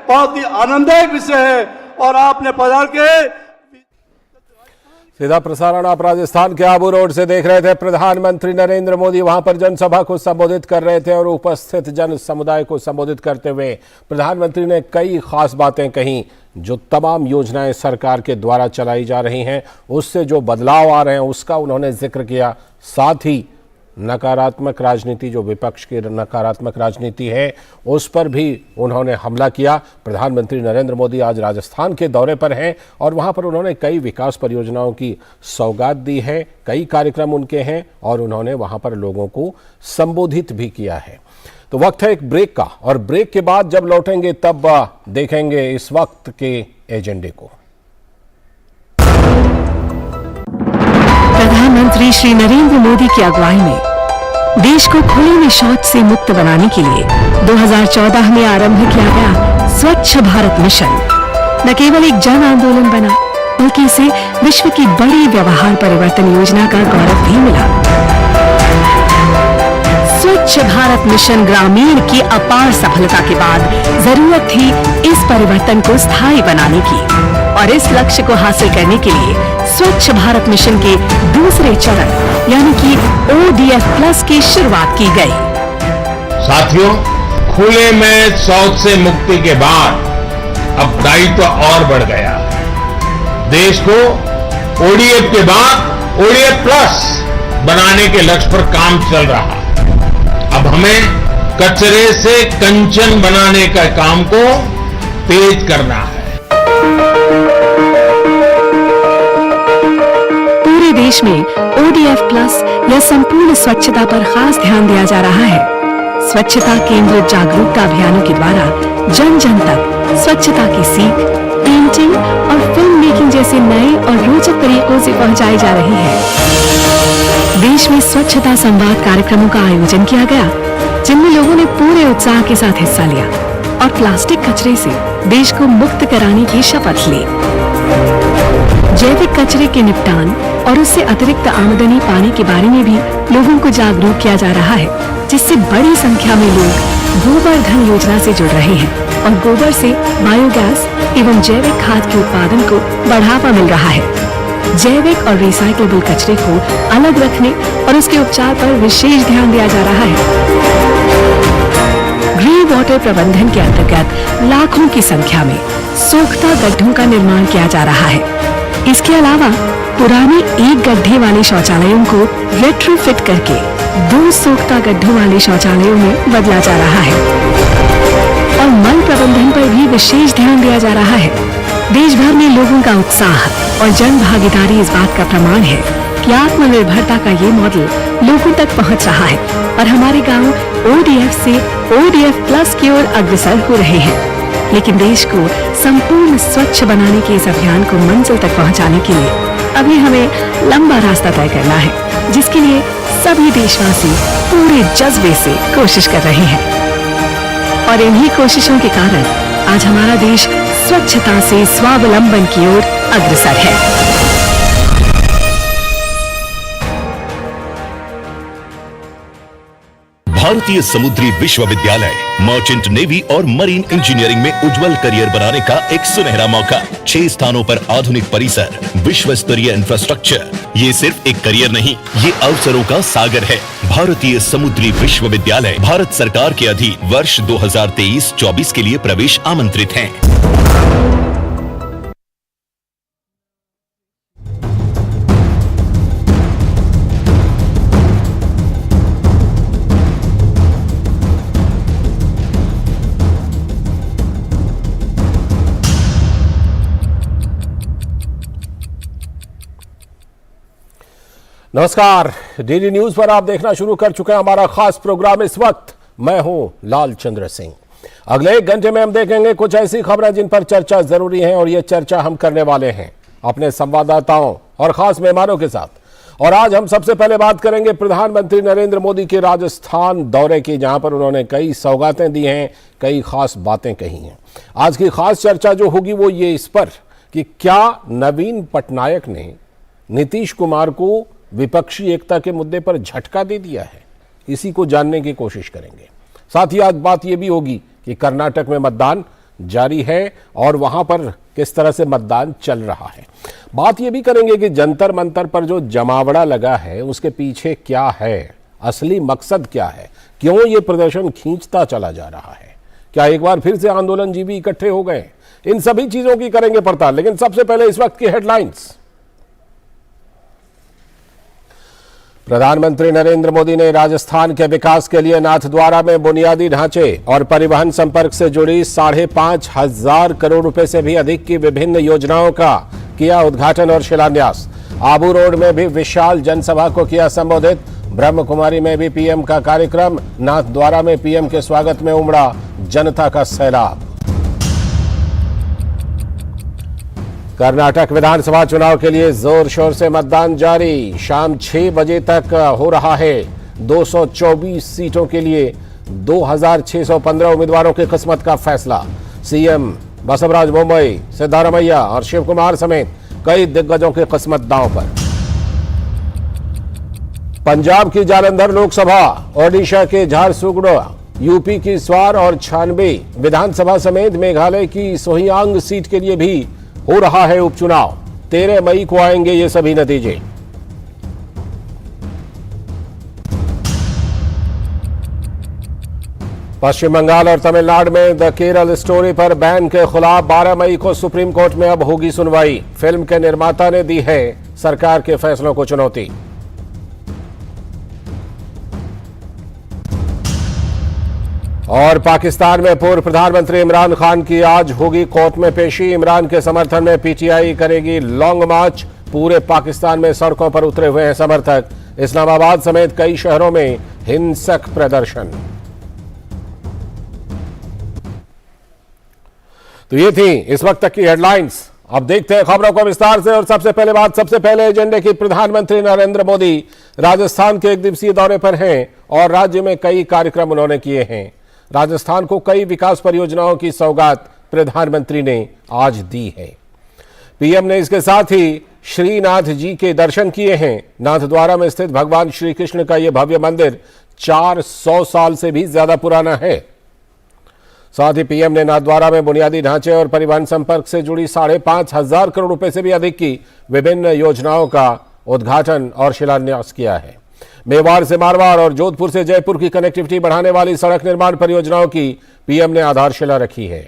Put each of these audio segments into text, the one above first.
बहुत ही आनंददायक विषय है और आपने पधार के। सीधा प्रसारण आप राजस्थान के आबू रोड से देख रहे थे। प्रधानमंत्री नरेंद्र मोदी वहां पर जनसभा को संबोधित कर रहे थे और उपस्थित जन समुदाय को संबोधित करते हुए प्रधानमंत्री ने कई खास बातें कही। जो तमाम योजनाएं सरकार के द्वारा चलाई जा रही हैं उससे जो बदलाव आ रहे हैं उसका उन्होंने जिक्र किया। साथ ही नकारात्मक राजनीति, जो विपक्ष की नकारात्मक राजनीति है, उस पर भी उन्होंने हमला किया। प्रधानमंत्री नरेंद्र मोदी आज राजस्थान के दौरे पर हैं और वहां पर उन्होंने कई विकास परियोजनाओं की सौगात दी है। कई कार्यक्रम उनके हैं और उन्होंने वहां पर लोगों को संबोधित भी किया है। तो वक्त है एक ब्रेक का और ब्रेक के बाद जब लौटेंगे तब देखेंगे इस वक्त के एजेंडे को। प्रधानमंत्री श्री नरेंद्र मोदी की अगुवाई में देश को खुले में शौच से मुक्त बनाने के लिए 2014 में आरंभ किया गया स्वच्छ भारत मिशन न केवल एक जन आंदोलन बना, बल्कि इसे विश्व की बड़ी व्यवहार परिवर्तन योजना का गौरव भी मिला। स्वच्छ भारत मिशन ग्रामीण की अपार सफलता के बाद जरूरत थी इस परिवर्तन को स्थायी बनाने की और इस लक्ष्य को हासिल करने के लिए स्वच्छ भारत मिशन के दूसरे चरण यानी कि ODF प्लस की शुरुआत की गई। साथियों, खुले में शौच से मुक्ति के बाद अब दायित्व और बढ़ गया है। देश को ODF के बाद ODF प्लस बनाने के लक्ष्य पर काम चल रहा है। अब हमें कचरे से कंचन बनाने का काम को तेज करना है। पूरे देश में ODF प्लस या संपूर्ण स्वच्छता पर खास ध्यान दिया जा रहा है। स्वच्छता केंद्रित जागरूकता अभियानों के द्वारा जन जन तक स्वच्छता की सीख, पेंटिंग और फिल्म मेकिंग जैसे नए और रोचक तरीकों से पहुंचाई जा रही है। देश में स्वच्छता संवाद कार्यक्रमों का आयोजन किया गया, जिनमें लोगों ने पूरे उत्साह के साथ हिस्सा लिया और प्लास्टिक कचरे से देश को मुक्त कराने की शपथ ली। जैविक कचरे के निपटान और उससे अतिरिक्त आमदनी पाने के बारे में भी लोगों को जागरूक किया जा रहा है, जिससे बड़ी संख्या में लोग गोबर धन योजना से जुड़ रहे हैं और गोबर से बायोगैस एवं जैविक खाद के उत्पादन को बढ़ावा मिल रहा है। जैविक और रिसाइक्लेबल कचरे को अलग रखने और उसके उपचार पर विशेष ध्यान दिया जा रहा है। ग्रीन वाटर प्रबंधन के अंतर्गत लाखों की संख्या में सोख्ता गड्ढों का निर्माण किया जा रहा है। इसके अलावा पुराने एक गड्ढे वाले शौचालयों को रेट्रोफिट करके 2 सोख्ता गड्ढों वाले शौचालयों में बदला जा रहा है और मल प्रबंधन पर भी विशेष ध्यान दिया जा रहा है। देश भर में लोगों का उत्साह और जन भागीदारी इस बात का प्रमाण है कि आत्मनिर्भरता का ये मॉडल लोगों तक पहुंच रहा है और हमारे गांव ODF से ODF प्लस की ओर अग्रसर हो रहे हैं। लेकिन देश को संपूर्ण स्वच्छ बनाने के इस अभियान को मंजिल तक पहुंचाने के लिए अभी हमें लंबा रास्ता तय करना है, जिसके लिए सभी देशवासी पूरे जज्बे से कोशिश कर रहे हैं और इन्हीं कोशिशों के कारण आज हमारा देश स्वच्छता से स्वावलंबन की ओर अग्रसर है। भारतीय समुद्री विश्वविद्यालय मर्चेंट नेवी और मरीन इंजीनियरिंग में उज्जवल करियर बनाने का एक सुनहरा मौका। 6 स्थानों पर आधुनिक परिसर, विश्व स्तरीय इंफ्रास्ट्रक्चर। ये सिर्फ एक करियर नहीं, ये अवसरों का सागर है। भारतीय समुद्री विश्वविद्यालय भारत सरकार के अधीन वर्ष 2023-24 के लिए प्रवेश आमंत्रित हैं। नमस्कार, डीडी न्यूज पर आप देखना शुरू कर चुके हैं हमारा खास प्रोग्राम। इस वक्त मैं हूं लाल चंद्र सिंह। अगले 1 घंटे में हम देखेंगे कुछ ऐसी खबरें जिन पर चर्चा जरूरी है और ये चर्चा हम करने वाले हैं अपने संवाददाताओं और खास मेहमानों के साथ। और आज हम सबसे पहले बात करेंगे प्रधानमंत्री नरेंद्र मोदी के राजस्थान दौरे की, जहां पर उन्होंने कई सौगातें दी हैं, कई खास बातें कही हैं। आज की खास चर्चा जो होगी वो ये इस पर कि क्या नवीन पटनायक ने नीतीश कुमार को विपक्षी एकता के मुद्दे पर झटका दे दिया है। इसी को जानने की कोशिश करेंगे। साथ ही आज बात यह भी होगी कि कर्नाटक में मतदान जारी है और वहां पर किस तरह से मतदान चल रहा है। बात यह भी करेंगे कि जंतर मंतर पर जो जमावड़ा लगा है उसके पीछे क्या है, असली मकसद क्या है, क्यों ये प्रदर्शन खींचता चला जा रहा है, क्या एक बार फिर से आंदोलनजीवी इकट्ठे हो गए, इन सभी चीजों की करेंगे पड़ताल। लेकिन सबसे पहले इस वक्त की हेडलाइंस। प्रधानमंत्री नरेंद्र मोदी ने राजस्थान के विकास के लिए नाथद्वारा में बुनियादी ढांचे और परिवहन संपर्क से जुड़ी 5,500 करोड़ रुपए से भी अधिक की विभिन्न योजनाओं का किया उद्घाटन और शिलान्यास। आबू रोड में भी विशाल जनसभा को किया संबोधित। ब्रह्म कुमारी में भी पीएम का कार्यक्रम। नाथद्वारा में पीएम के स्वागत में उमड़ा जनता का सैलाब। कर्नाटक विधानसभा चुनाव के लिए जोर शोर से मतदान जारी। शाम 6 बजे तक हो रहा है। 224 सीटों के लिए 2,615 उम्मीदवारों की किस्मत का फैसला। सीएम बसवराज मुंबई, सिद्धारमैया और शिव कुमार समेत कई दिग्गजों की किस्मत दांव पर। पंजाब की जालंधर लोकसभा, ओडिशा के झारसुगुड़ा, यूपी की स्वार और छानबे विधानसभा समेत मेघालय की सोहियांग सीट के लिए भी हो रहा है उपचुनाव। 13 मई को आएंगे ये सभी नतीजे। पश्चिम बंगाल और तमिलनाडु में द केरल स्टोरी पर बैन के खिलाफ 12 मई को सुप्रीम कोर्ट में अब होगी सुनवाई। फिल्म के निर्माता ने दी है सरकार के फैसलों को चुनौती। और पाकिस्तान में पूर्व प्रधानमंत्री इमरान खान की आज होगी कोर्ट में पेशी। इमरान के समर्थन में पीटीआई करेगी लॉन्ग मार्च। पूरे पाकिस्तान में सड़कों पर उतरे हुए हैं समर्थक। इस्लामाबाद समेत कई शहरों में हिंसक प्रदर्शन। तो ये थी इस वक्त तक की हेडलाइंस। अब देखते हैं खबरों को विस्तार से। और सबसे पहले एजेंडे की प्रधानमंत्री नरेंद्र मोदी राजस्थान के 1 दिवसीय दौरे पर हैं और राज्य में कई कार्यक्रम उन्होंने किए हैं। राजस्थान को कई विकास परियोजनाओं की सौगात प्रधानमंत्री ने आज दी है। पीएम ने इसके साथ ही श्रीनाथ जी के दर्शन किए हैं। नाथद्वारा में स्थित भगवान श्री कृष्ण का यह भव्य मंदिर 400 साल से भी ज्यादा पुराना है। साथ ही पीएम ने नाथद्वारा में बुनियादी ढांचे और परिवहन संपर्क से जुड़ी 5,500 करोड़ रुपए से भी अधिक की विभिन्न योजनाओं का उद्घाटन और शिलान्यास किया है। मेवाड़ से मारवाड़ और जोधपुर से जयपुर की कनेक्टिविटी बढ़ाने वाली सड़क निर्माण परियोजनाओं की पीएम ने आधारशिला रखी है।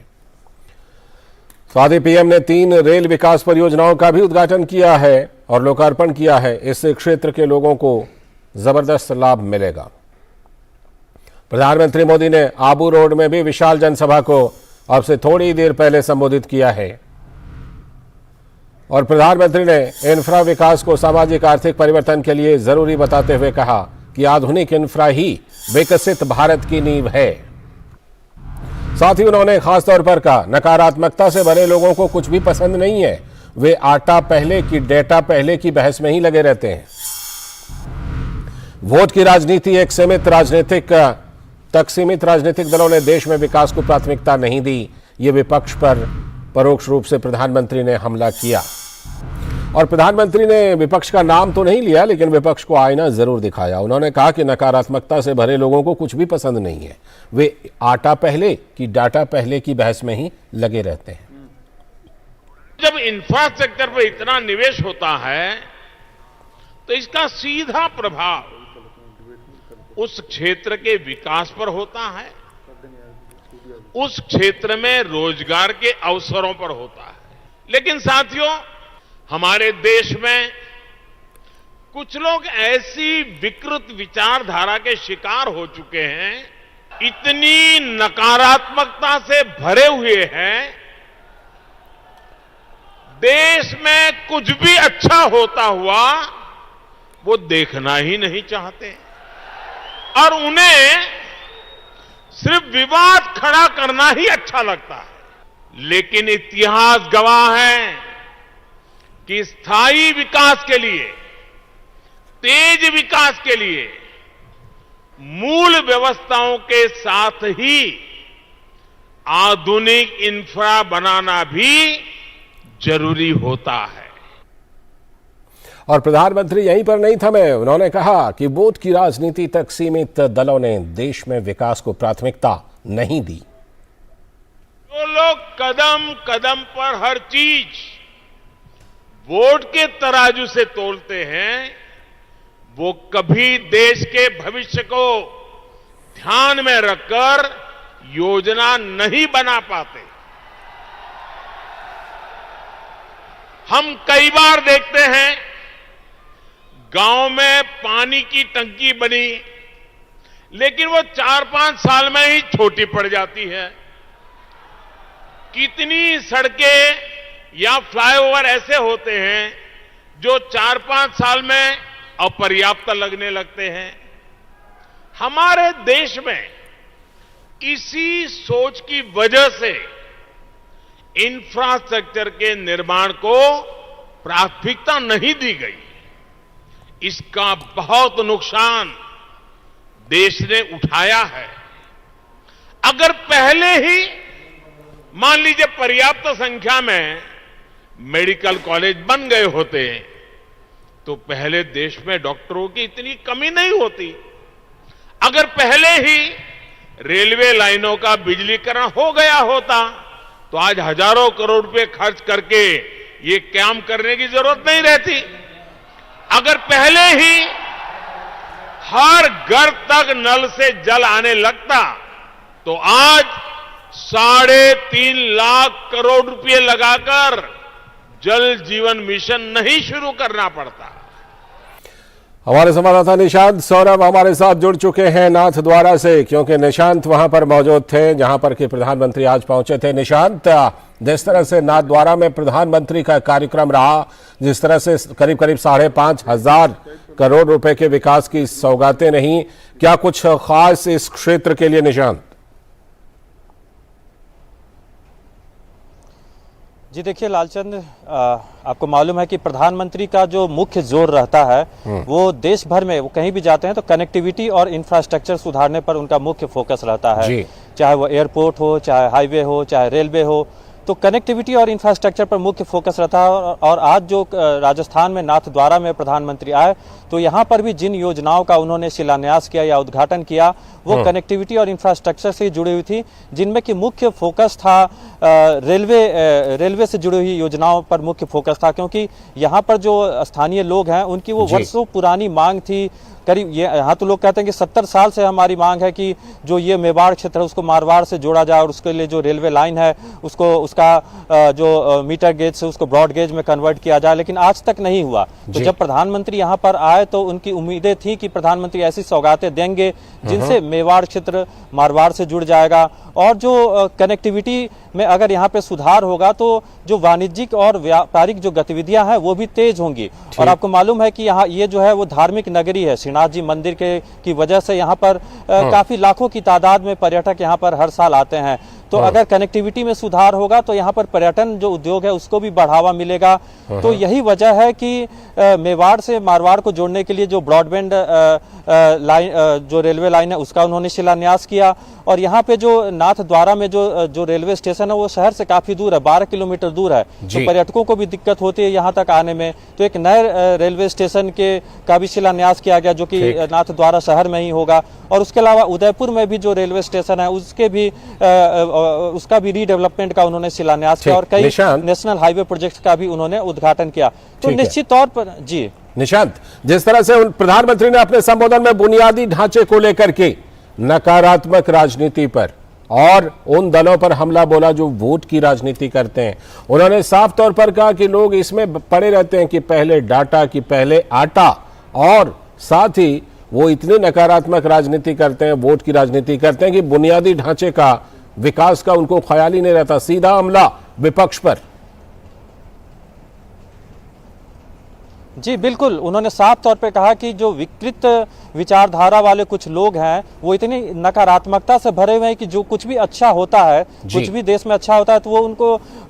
साथ ही पीएम ने 3 रेल विकास परियोजनाओं का भी उद्घाटन किया है और लोकार्पण किया है। इससे क्षेत्र के लोगों को जबरदस्त लाभ मिलेगा। प्रधानमंत्री मोदी ने आबू रोड में भी विशाल जनसभा को अब से थोड़ी देर पहले संबोधित किया है और प्रधानमंत्री ने इंफ्रा विकास को सामाजिक आर्थिक परिवर्तन के लिए जरूरी बताते हुए कहा कि आधुनिक इंफ्रा ही विकसित भारत की नींव है। साथ ही उन्होंने खासतौर पर कहा, नकारात्मकता से भरे लोगों को कुछ भी पसंद नहीं है। वे आटा पहले की डेटा पहले की बहस में ही लगे रहते हैं। वोट की राजनीति एक सीमित राजनीतिक दलों ने देश में विकास को प्राथमिकता नहीं दी। ये विपक्ष पर परोक्ष रूप से प्रधानमंत्री ने हमला किया और प्रधानमंत्री ने विपक्ष का नाम तो नहीं लिया, लेकिन विपक्ष को आईना जरूर दिखाया। उन्होंने कहा कि नकारात्मकता से भरे लोगों को कुछ भी पसंद नहीं है। वे आटा पहले की डाटा पहले की बहस में ही लगे रहते हैं। जब इंफ्रास्ट्रक्चर पर इतना निवेश होता है तो इसका सीधा प्रभाव उस क्षेत्र के विकास पर होता है, उस क्षेत्र में रोजगार के अवसरों पर होता है। लेकिन साथियों, हमारे देश में कुछ लोग ऐसी विकृत विचारधारा के शिकार हो चुके हैं, इतनी नकारात्मकता से भरे हुए हैं, देश में कुछ भी अच्छा होता हुआ वो देखना ही नहीं चाहते और उन्हें सिर्फ विवाद खड़ा करना ही अच्छा लगता है। लेकिन इतिहास गवाह है कि स्थायी विकास के लिए, तेज विकास के लिए मूल व्यवस्थाओं के साथ ही आधुनिक इंफ्रा बनाना भी जरूरी होता है। और प्रधानमंत्री यहीं पर नहीं थमे। उन्होंने कहा कि वोट की राजनीति तक सीमित दलों ने देश में विकास को प्राथमिकता नहीं दी। जो वो लोग कदम कदम पर हर चीज वोट के तराजू से तोलते हैं, वो कभी देश के भविष्य को ध्यान में रखकर योजना नहीं बना पाते। हम कई बार देखते हैं गांव में पानी की टंकी बनी, लेकिन वो 4-5 साल में ही छोटी पड़ जाती है। कितनी सड़कें या फ्लाईओवर ऐसे होते हैं जो 4-5 साल में अपर्याप्त लगने लगते हैं। हमारे देश में इसी सोच की वजह से इंफ्रास्ट्रक्चर के निर्माण को प्राथमिकता नहीं दी गई। इसका बहुत नुकसान देश ने उठाया है। अगर पहले ही मान लीजिए पर्याप्त संख्या में मेडिकल कॉलेज बन गए होते तो पहले देश में डॉक्टरों की इतनी कमी नहीं होती। अगर पहले ही रेलवे लाइनों का बिजलीकरण हो गया होता तो आज हजारों करोड़ रुपए खर्च करके ये काम करने की जरूरत नहीं रहती। अगर पहले ही हर घर तक नल से जल आने लगता तो आज 3.5 लाख करोड़ रुपए लगाकर जल जीवन मिशन नहीं शुरू करना पड़ता। हमारे संवाददाता निशांत सौरभ हमारे साथ जुड़ चुके हैं नाथद्वारा से, क्योंकि निशांत वहां पर मौजूद थे जहां पर कि प्रधानमंत्री आज पहुंचे थे। निशांत, जिस तरह से नाथद्वारा में प्रधानमंत्री का कार्यक्रम रहा, जिस तरह से करीब करीब 5,500 करोड़ रुपए के विकास की सौगातें रहीं, क्या कुछ खास इस क्षेत्र के लिए निशांत? जी देखिए लालचंद, आपको मालूम है कि प्रधानमंत्री का जो मुख्य जोर रहता है वो देश भर में वो कहीं भी जाते हैं तो कनेक्टिविटी और इंफ्रास्ट्रक्चर सुधारने पर उनका मुख्य फोकस रहता है। चाहे वो एयरपोर्ट हो, चाहे हाईवे हो, चाहे रेलवे हो, तो कनेक्टिविटी और इंफ्रास्ट्रक्चर पर मुख्य फोकस रहता है। और आज जो राजस्थान में नाथद्वारा में प्रधानमंत्री आए तो यहाँ पर भी जिन योजनाओं का उन्होंने शिलान्यास किया या उद्घाटन किया वो कनेक्टिविटी और इंफ्रास्ट्रक्चर से जुड़ी हुई थी, जिनमें कि मुख्य फोकस था रेलवे से जुड़ी हुई योजनाओं पर मुख्य फोकस था, क्योंकि यहाँ पर जो स्थानीय लोग हैं उनकी वो वर्षों पुरानी मांग थी। करीब ये यहाँ तो लोग कहते हैं कि 70 साल से हमारी मांग है कि जो ये मेवाड़ क्षेत्र है उसको मारवाड़ से जोड़ा जाए और उसके लिए जो रेलवे लाइन है उसको उसका जो मीटर गेज से उसको ब्रॉड गेज में कन्वर्ट किया जाए, लेकिन आज तक नहीं हुआ। तो जब प्रधानमंत्री यहाँ पर आए तो उनकी उम्मीदें थी कि प्रधानमंत्री ऐसी सौगातें देंगे जिनसे मेवाड़ क्षेत्र मारवाड़ से जुड़ जाएगा और जो कनेक्टिविटी में अगर यहाँ पे सुधार होगा तो जो वाणिज्यिक और व्यापारिक जो गतिविधियां हैं वो भी तेज होंगी। और आपको मालूम है कि यहाँ ये जो है वो धार्मिक नगरी है, श्रीनाथ जी मंदिर की वजह से यहाँ पर काफी लाखों की तादाद में पर्यटक यहाँ पर हर साल आते हैं। तो अगर कनेक्टिविटी में सुधार होगा तो यहाँ पर पर्यटन जो उद्योग है उसको भी बढ़ावा मिलेगा। तो यही वजह है कि मेवाड़ से मारवाड़ को जोड़ने के लिए जो ब्रॉडबैंड लाइन जो रेलवे लाइन है उसका उन्होंने शिलान्यास किया। और यहाँ पे जो नाथद्वारा में जो रेलवे स्टेशन है वो शहर से काफी दूर है, 12 किलोमीटर दूर है, तो पर्यटकों को भी दिक्कत होती है यहाँ तक आने में। तो एक नए रेलवे स्टेशन का भी शिलान्यास किया गया जो कि नाथद्वारा शहर में ही होगा। और उसके अलावा उदयपुर में भी जो रेलवे स्टेशन है उसका भी रीडेवलपमेंट का उन्होंने शिलान्यास किया और कई नेशनल हाईवे प्रोजेक्ट का भी उन्होंने उद्घाटन किया। तो निश्चित तौर पर जी निशांत, जिस तरह से प्रधानमंत्री ने अपने संबोधन में बुनियादी ढांचे को लेकर के नकारात्मक राजनीति पर और उन दलों पर हमला बोला जो वोट की राजनीति करते हैं, उन्होंने साफ तौर पर कहा कि लोग इसमें पड़े रहते हैं कि पहले डाटा कि पहले आटा, और साथ ही वो इतनी नकारात्मक राजनीति करते हैं, वोट की राजनीति करते हैं कि बुनियादी ढांचे का विकास का उनको ख्याल ही नहीं रहता। सीधा हमला विपक्ष पर। जी बिल्कुल, उन्होंने साफ तौर पे कहा कि जो विकृत विचारधारा वाले कुछ लोग हैं वो इतनी नकारात्मकता से भरे हुए हैं कि जो कुछ भी अच्छा होता है, कुछ भी देश में अच्छा होता है तो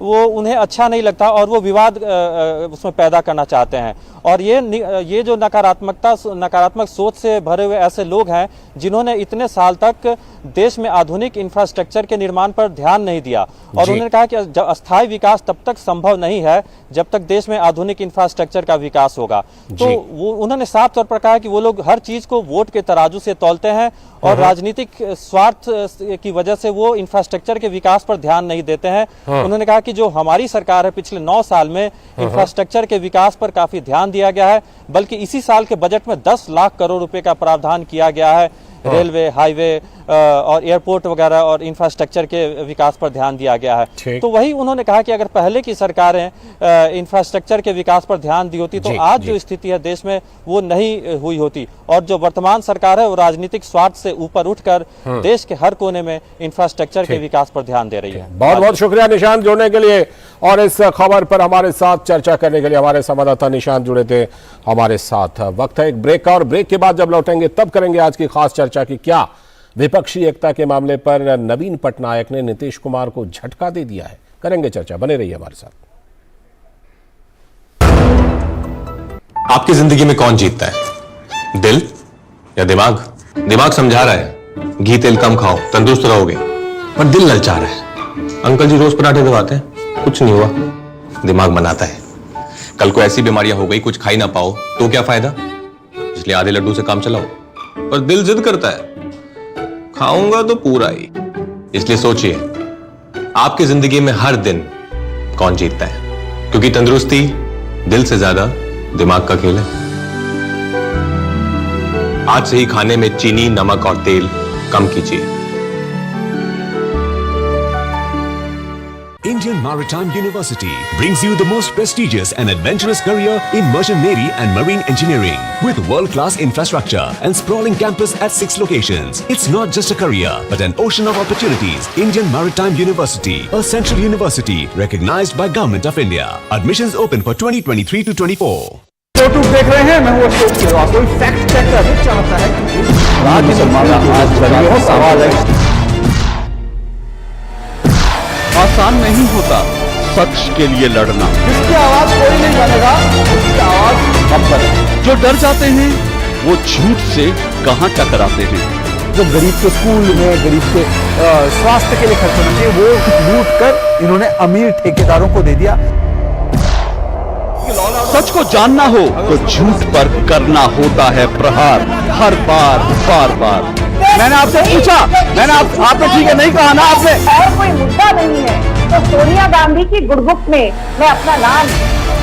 वो उन्हें अच्छा नहीं लगता और वो विवाद उसमें पैदा करना चाहते हैं। और ये जो नकारात्मक सोच से भरे हुए ऐसे लोग हैं जिन्होंने इतने साल तक देश में आधुनिक इंफ्रास्ट्रक्चर के निर्माण पर ध्यान नहीं दिया। और उन्होंने कहा कि अस्थायी विकास तब तक संभव नहीं है जब तक देश में आधुनिक इंफ्रास्ट्रक्चर का विकास होगा। तो वो उन्होंने साफ तौर पर कहा कि वो लोग हर चीज को वोट के तराजू से तौलते हैं और राजनीतिक स्वार्थ की वजह से वो इंफ्रास्ट्रक्चर के विकास पर ध्यान नहीं देते हैं। उन्होंने कहा कि जो हमारी सरकार है पिछले 9 साल में इंफ्रास्ट्रक्चर के विकास पर काफी ध्यान दिया गया है, बल्कि इसी साल के बजट में 10 लाख करोड़ रुपए का प्रावधान किया गया है। रेलवे, हाईवे और एयरपोर्ट वगैरह और इंफ्रास्ट्रक्चर के विकास पर ध्यान दिया गया है। तो वही उन्होंने कहा कि अगर पहले की सरकारें इंफ्रास्ट्रक्चर के विकास पर ध्यान दी होती तो आज जो स्थिति है देश में वो नहीं हुई होती। और जो वर्तमान सरकार है वो राजनीतिक स्वार्थ से ऊपर उठकर देश के हर कोने में इंफ्रास्ट्रक्चर के विकास पर ध्यान दे रही है। बहुत बहुत शुक्रिया निशांत जुड़ने के लिए और इस खबर पर हमारे साथ चर्चा करने के लिए हमारे संवाददाता निशांत जुड़े थे हमारे साथ। वक्त है एक ब्रेक का और ब्रेक के बाद जब लौटेंगे तब करेंगे आज की खास चर्चा की क्या विपक्षी एकता के मामले पर नवीन पटनायक ने नीतीश कुमार को झटका दे दिया है। करेंगे चर्चा, बने रहिए हमारे साथ। आपकी जिंदगी में कौन जीतता है, दिल या दिमाग? दिमाग समझा रहा है घी तेल कम खाओ तंदुरुस्त रहोगे, पर दिल ललचा रहा है। अंकल जी रोज पराठे दबाते हैं, कुछ नहीं हुआ। दिमाग मनाता है कल को ऐसी बीमारियां हो गई कुछ खा ही ना पाओ तो क्या फायदा, इसलिए आधे लड्डू से काम चलाओ। पर दिल जिद करता है खाऊंगा तो पूरा ही। इसलिए सोचिए आपकी जिंदगी में हर दिन कौन जीतता है, क्योंकि तंदुरुस्ती दिल से ज्यादा दिमाग का खेल है। आज से ही खाने में चीनी, नमक और तेल कम कीजिए। Indian Maritime University brings you the most prestigious and adventurous career in merchant navy and marine engineering with world-class infrastructure and sprawling campus at 6 locations. It's not just a career but an ocean of opportunities. Indian Maritime University, a central university recognized by Government of India. Admissions open for 2023 to 24. YouTube देख रहे हैं, मैं हूँ अशोक खेरवा। कोई fact check करना चाहता है कि सवाल है। आसान नहीं होता सच के लिए लड़ना। जिसकी आवाज कोई नहीं बनेगा उसकी आवाज हम बनेगा। जो डर जाते हैं वो झूठ से कहां टकराते हैं। जो गरीब के स्कूल में, गरीब के स्वास्थ्य के लिए खर्च होना चाहिए वो लूट कर इन्होंने अमीर ठेकेदारों को दे दिया। सच को जानना हो तो झूठ पर करना होता है प्रहार, हर बार बार बार। मैंने आपसे पूछा, मैंने आपने ठीक है नहीं कहा ना आपने। और कोई मुद्दा नहीं है तो सोनिया गांधी की गुडबुक में मैं अपना नाम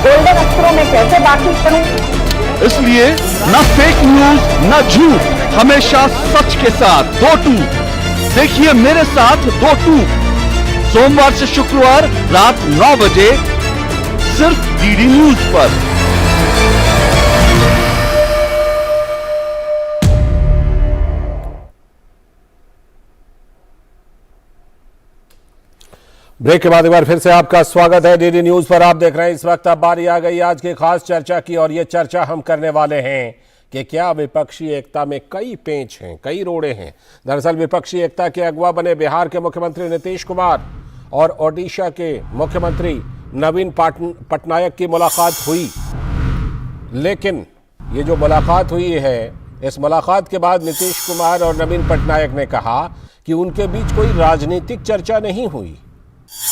गोल्डन अक्षरों में कैसे दाखिल करूं? इसलिए न फेक न्यूज न झूठ, हमेशा सच के साथ 2-2। देखिए मेरे साथ 2-2 सोमवार से शुक्रवार रात 9 बजे सिर्फ डीडी न्यूज पर। ब्रेक के बाद एक बार फिर से आपका स्वागत है डीडी न्यूज पर। आप देख रहे हैं इस वक्त अब बारी आ गई आज की खास चर्चा की और ये चर्चा हम करने वाले हैं कि क्या विपक्षी एकता में कई पेंच हैं, कई रोड़े हैं। दरअसल विपक्षी एकता के अगुवा बने बिहार के मुख्यमंत्री नीतीश कुमार और ओडिशा के मुख्यमंत्री नवीन पटनायक की मुलाकात हुई, लेकिन ये जो मुलाकात हुई है इस मुलाकात के बाद नीतीश कुमार और नवीन पटनायक ने कहा कि उनके बीच कोई राजनीतिक चर्चा नहीं हुई,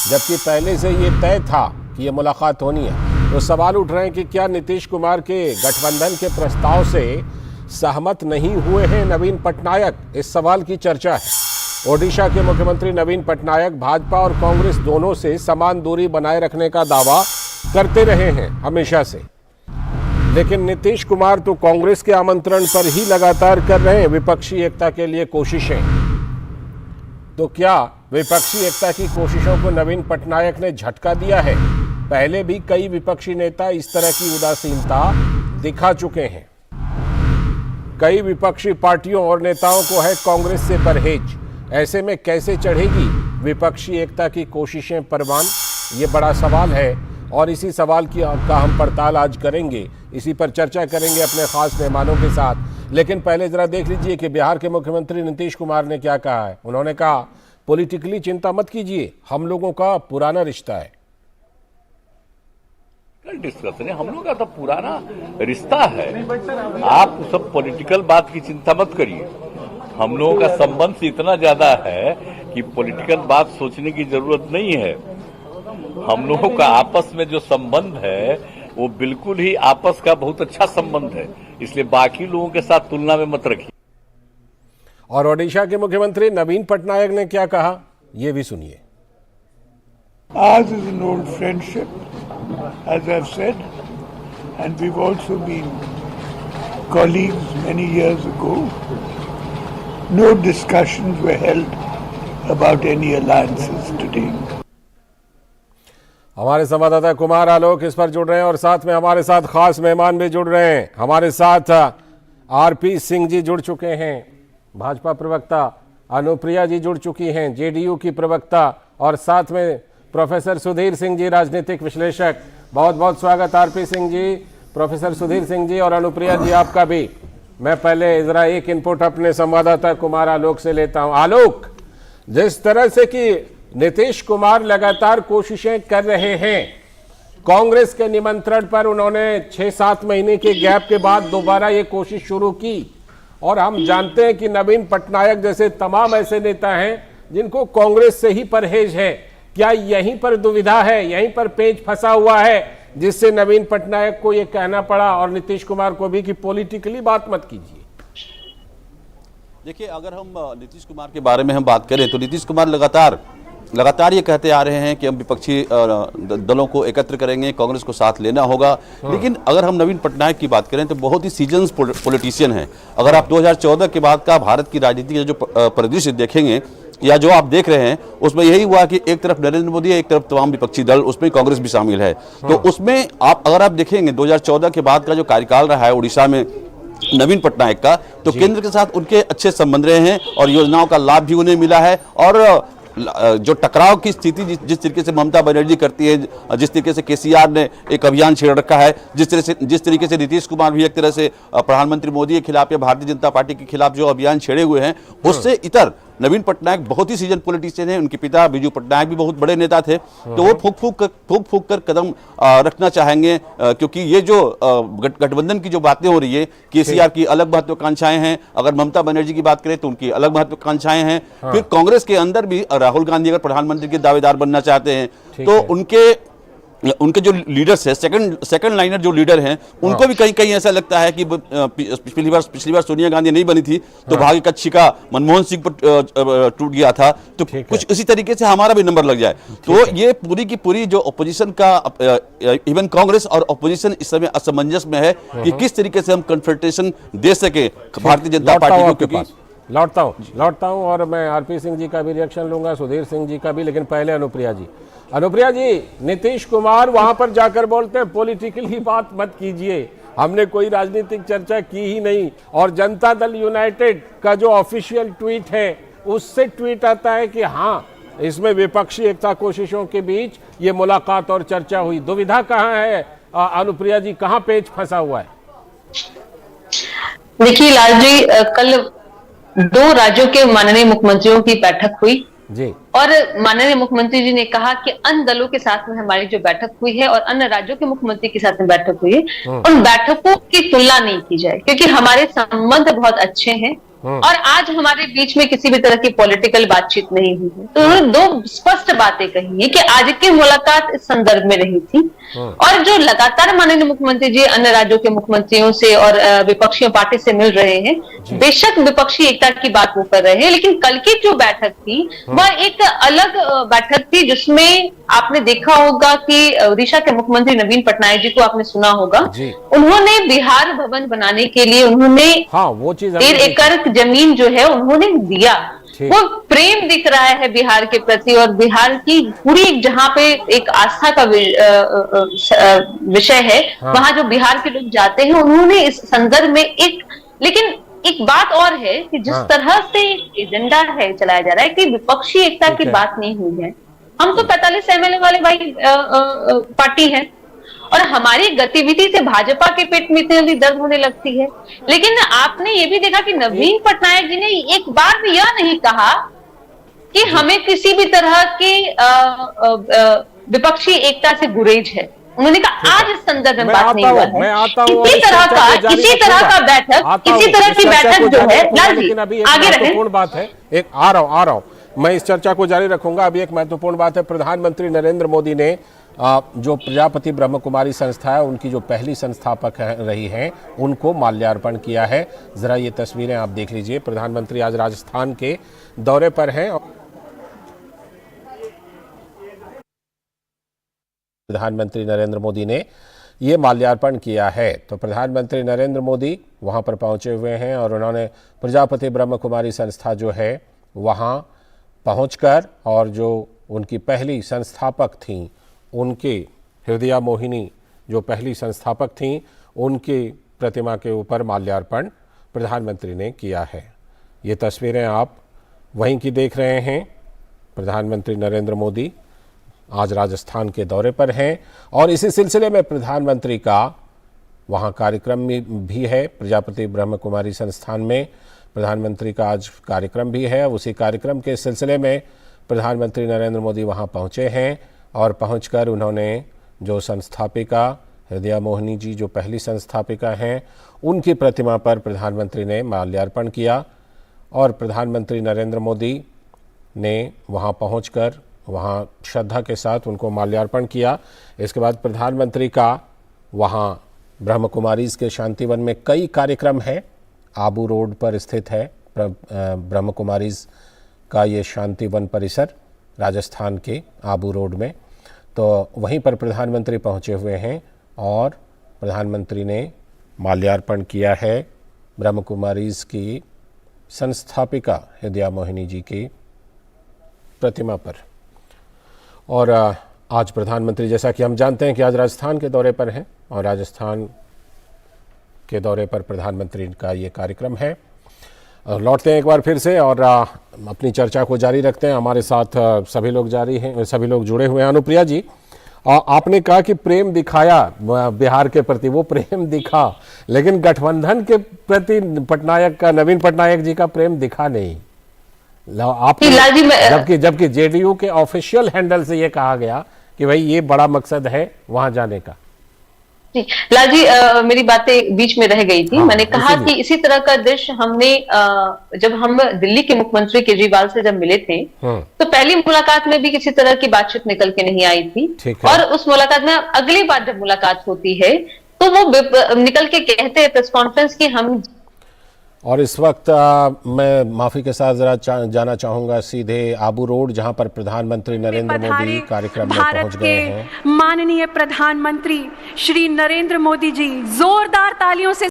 जबकि पहले से ये तय था कि ये मुलाकात होनी है। तो सवाल उठ रहे हैं कि क्या नीतीश कुमार के गठबंधन के प्रस्ताव से सहमत नहीं हुए हैं नवीन पटनायक? इस सवाल की चर्चा है। ओडिशा के मुख्यमंत्री नवीन पटनायक भाजपा और कांग्रेस दोनों से समान दूरी बनाए रखने का दावा करते रहे हैं हमेशा से, लेकिन नीतीश कुमार तो कांग्रेस के आमंत्रण पर ही लगातार कर रहे हैं विपक्षी एकता के लिए कोशिशें। तो क्या विपक्षी एकता की कोशिशों को नवीन पटनायक ने झटका दिया है? पहले भी कई विपक्षी नेता इस तरह की उदासीनता दिखा चुके हैं। कई विपक्षी पार्टियों और नेताओं को है कांग्रेस से परहेज। ऐसे में कैसे चढ़ेगी विपक्षी एकता की कोशिशें परवान? ये बड़ा सवाल है और इसी सवाल का हम पड़ताल आज करेंगे। इसी पर चर्चा करेंगे अपने खास मेहमानों के साथ। लेकिन पहले जरा देख लीजिए कि बिहार के मुख्यमंत्री नीतीश कुमार ने क्या कहा है। उन्होंने कहा पॉलिटिकली चिंता मत कीजिए, हम लोगों का पुराना रिश्ता है। डिस्कशन है, हम लोग का तो पुराना रिश्ता है। आप सब पॉलिटिकल बात की चिंता मत करिए। हम लोगों का संबंध इतना ज्यादा है कि पॉलिटिकल बात सोचने की जरूरत नहीं है। हम लोगों का आपस में जो संबंध है वो बिल्कुल ही आपस का बहुत अच्छा संबंध है, इसलिए बाकी लोगों के साथ तुलना में मत रखिए। और ओडिशा के मुख्यमंत्री नवीन पटनायक ने क्या कहा, ये भी सुनिए। Ours is an old friendship, as I've said, and we've also been colleagues many years ago. No discussions were held about any alliances today. हमारे संवाददाता कुमार आलोक इस पर जुड़ रहे हैं और साथ में हमारे साथ खास मेहमान भी जुड़ रहे हैं। हमारे साथ आरपी सिंह जी जुड़ चुके हैं, भाजपा प्रवक्ता अनुप्रिया जी जुड़ चुकी हैं, जेडीयू की प्रवक्ता, और साथ में प्रोफेसर सुधीर सिंह जी, राजनीतिक विश्लेषक। बहुत बहुत स्वागत आरपी सिंह जी, प्रोफेसर सुधीर सिंह जी और अनुप्रिया जी आपका भी। मैं पहले जरा एक इनपुट अपने संवाददाता कुमार आलोक से लेता हूं। आलोक, जिस तरह से कि नीतीश कुमार लगातार कोशिशें कर रहे हैं, कांग्रेस के निमंत्रण पर उन्होंने 6-7 महीने के गैप के बाद दोबारा ये कोशिश शुरू की, और हम जानते हैं कि नवीन पटनायक जैसे तमाम ऐसे नेता हैं जिनको कांग्रेस से ही परहेज है। क्या यहीं पर दुविधा है, यहीं पर पेच फंसा हुआ है, जिससे नवीन पटनायक को यह कहना पड़ा और नीतीश कुमार को भी कि पॉलिटिकली बात मत कीजिए? देखिए, अगर हम नीतीश कुमार के बारे में हम बात करें तो नीतीश कुमार लगातार ये कहते आ रहे हैं कि हम विपक्षी दलों को एकत्र करेंगे, कांग्रेस को साथ लेना होगा। लेकिन अगर हम नवीन पटनायक की बात करें तो बहुत ही सीजन्स पॉलिटिशियन हैं। अगर आप 2014 के बाद का भारत की राजनीति का जो परिदृश्य देखेंगे या जो आप देख रहे हैं, उसमें यही हुआ कि एक तरफ नरेंद्र मोदी है, एक तरफ तमाम विपक्षी दल, उसमें कांग्रेस भी शामिल है। तो उसमें अगर आप देखेंगे 2014 के बाद का जो कार्यकाल रहा है उड़ीसा में नवीन पटनायक का, तो केंद्र के साथ उनके अच्छे संबंध रहे हैं और योजनाओं का लाभ भी उन्हें मिला है। और जो टकराव की स्थिति जिस तरीके से ममता बनर्जी करती है, जिस तरीके से केसीआर ने एक अभियान छेड़ रखा है, जिस तरीके से नीतीश कुमार भी एक तरह से प्रधानमंत्री मोदी के खिलाफ या भारतीय जनता पार्टी के खिलाफ जो अभियान छेड़े हुए हैं, उससे इतर नवीन पटनायक बहुत ही सीजन पॉलिटिशियन हैं। उनके पिता बिजू पटनायक भी बहुत बड़े नेता थे, तो वो फूक फूक कर कदम रखना चाहेंगे, क्योंकि ये जो गठबंधन की जो बातें हो रही है, केसीआर की अलग महत्वाकांक्षाएं हैं, अगर ममता बनर्जी की बात करें तो उनकी अलग महत्वाकांक्षाएं हैं। फिर कांग्रेस के अंदर भी राहुल गांधी अगर प्रधानमंत्री के दावेदार बनना चाहते हैं तो उनके जो लीडर्स हैं, सेकंड लाइनर जो लीडर हैं, उनको भी कहीं कहीं ऐसा लगता है कि पिछली बार सोनिया गांधी नहीं बनी थी तो भाग्य का छिका मनमोहन सिंह पर टूट गया था, तो कुछ इसी तरीके से हमारा भी नंबर लग जाए। तो ये पूरी की पूरी जो ऑपोजिशन का, इवन कांग्रेस और ऑपोजिशन इस समय असमंजस में है कि किस तरीके से हम कन्फ्रंटेशन दे सके भारतीय जनता पार्टी को। क्योंकि लौटता हूं और मैं आरपी सिंह जी का भी रिएक्शन लूंगा, सुधीर सिंह जी का भी, लेकिन पहले अनुप्रिया जी, नीतीश कुमार वहां पर जाकर बोलते हैं पॉलिटिकली बात मत कीजिए, हमने कोई राजनीतिक चर्चा की ही नहीं, और जनता दल यूनाइटेड का जो ऑफिशियल ट्वीट है उससे ट्वीट आता है कि हाँ, इसमें विपक्षी एकता कोशिशों के बीच ये मुलाकात और चर्चा हुई। दुविधा कहाँ है अनुप्रिया जी, कहाँ पेच फंसा हुआ है? देखिए लाल जी, कल 2 राज्यों के माननीय मुख्यमंत्रियों की बैठक हुई जी, और माननीय मुख्यमंत्री जी ने कहा कि अन्य दलों के साथ में हमारी जो बैठक हुई है और अन्य राज्यों के मुख्यमंत्री के साथ में बैठक हुई है, उन बैठकों की तुलना नहीं की जाए, क्योंकि हमारे संबंध बहुत अच्छे हैं और आज हमारे बीच में किसी भी तरह की पॉलिटिकल बातचीत नहीं हुई है। तो उन्होंने 2 स्पष्ट बातें कही है कि आज की मुलाकात इस संदर्भ में रही थी, और जो लगातार माननीय मुख्यमंत्री जी अन्य राज्यों के मुख्यमंत्रियों से और विपक्षी पार्टी से मिल रहे हैं, बेशक विपक्षी एकता की बात वो कर रहे हैं, लेकिन कल की जो बैठक थी वह एक अलग बैठक थी, जिसमें आपने देखा होगा कि ओडिशा के मुख्यमंत्री नवीन पटनायक जी को आपने सुना होगा, उन्होंने बिहार भवन बनाने के लिए उन्होंने 1.5 एकड़ जमीन जो है उन्होंने दिया। वो प्रेम दिख रहा है बिहार के प्रति, और बिहार की पूरी जहां पे एक आस्था का विषय है, वहां जो बिहार के लोग जाते हैं, उन्होंने इस संदर्भ में लेकिन एक बात और है कि जिस तरह से एजेंडा है चलाया जा रहा है कि विपक्षी एकता की बात नहीं हुई है। हम तो 45 MLA वाले भाई पार्टी है, और हमारी गतिविधि से भाजपा के पेट में इतनी दर्द होने लगती है। लेकिन आपने ये भी देखा कि नवीन पटनायक जी ने एक बार भी यह नहीं कहा कि हमें किसी भी तरह की विपक्षी एकता से गुरेज है। उन्होंने कहा आज इस संदर्भ में बात नहीं हुआ है। इसी तरह की बैठक जो है, आगे महत्वपूर्ण बात है, एक आ रहा हूं, मैं इस चर्चा को जारी रखूंगा। अभी एक महत्वपूर्ण बात है, प्रधानमंत्री नरेंद्र मोदी ने जो प्रजापति ब्रह्म कुमारी संस्था है उनकी जो पहली संस्थापक रही हैं उनको माल्यार्पण किया है। जरा ये तस्वीरें आप देख लीजिए। प्रधानमंत्री आज राजस्थान के दौरे पर हैं। प्रधानमंत्री नरेंद्र मोदी ने ये माल्यार्पण किया है। तो प्रधानमंत्री नरेंद्र मोदी वहां पर पहुंचे हुए हैं और उन्होंने प्रजापति ब्रह्म कुमारी संस्था जो है वहां पहुंचकर और जो उनकी पहली संस्थापक थीं, उनके हृदया मोहिनी जो पहली संस्थापक थीं, उनकी प्रतिमा के ऊपर माल्यार्पण प्रधानमंत्री ने किया है। ये तस्वीरें आप वहीं की देख रहे हैं। प्रधानमंत्री नरेंद्र मोदी आज राजस्थान के दौरे पर हैं और इसी सिलसिले में प्रधानमंत्री का वहाँ कार्यक्रम भी है। प्रजापति ब्रह्म कुमारी संस्थान में प्रधानमंत्री का आज कार्यक्रम भी है। उसी कार्यक्रम के सिलसिले में प्रधानमंत्री नरेंद्र मोदी वहाँ पहुँचे हैं और पहुंचकर उन्होंने जो संस्थापिका हृदया मोहिनी जी जो पहली संस्थापिका हैं, उनकी प्रतिमा पर प्रधानमंत्री ने माल्यार्पण किया और प्रधानमंत्री नरेंद्र मोदी ने वहाँ पहुंचकर वहाँ श्रद्धा के साथ उनको माल्यार्पण किया। इसके बाद प्रधानमंत्री का वहाँ ब्रह्म कुमारीज़ के शांतिवन में कई कार्यक्रम हैं। आबू रोड पर स्थित है ब्रह्म कुमारीज़ का ये शांतिवन परिसर राजस्थान के आबू रोड में। तो वहीं पर प्रधानमंत्री पहुँचे हुए हैं और प्रधानमंत्री ने माल्यार्पण किया है ब्रह्म कुमारीज़ की संस्थापिका हृदया मोहिनी जी की प्रतिमा पर। और आज प्रधानमंत्री, जैसा कि हम जानते हैं कि आज राजस्थान के दौरे पर हैं और राजस्थान के दौरे पर प्रधानमंत्री का ये कार्यक्रम है। लौटते हैं एक बार फिर से और अपनी चर्चा को जारी रखते हैं। हमारे साथ सभी लोग सभी लोग जुड़े हुए हैं। अनुप्रिया जी, आपने कहा कि प्रेम दिखाया बिहार के प्रति, वो प्रेम दिखा, लेकिन गठबंधन के प्रति नवीन पटनायक जी का प्रेम दिखा नहीं। जबकि जेडीयू के ऑफिशियल हैंडल से ये कहा गया कि भाई ये बड़ा मकसद है वहां जाने का। लालजी, मेरी बातें बीच में रह गई थी। मैंने कहा कि इसी तरह का दृश्य हमने जब हम दिल्ली के मुख्यमंत्री केजरीवाल से जब मिले थे तो पहली मुलाकात में भी किसी तरह की बातचीत निकल के नहीं आई थी। और उस मुलाकात में अगली बार जब मुलाकात होती है तो वो निकल के कहते हैं प्रेस कॉन्फ्रेंस की हम। और इस वक्त मैं माफी के साथ जरा जाना चाहूंगा सीधे आबू रोड, जहां पर प्रधानमंत्री नरेंद्र मोदी कार्यक्रम में पहुंच गए हैं। माननीय प्रधानमंत्री श्री नरेंद्र मोदी जी, जोरदार तालियों से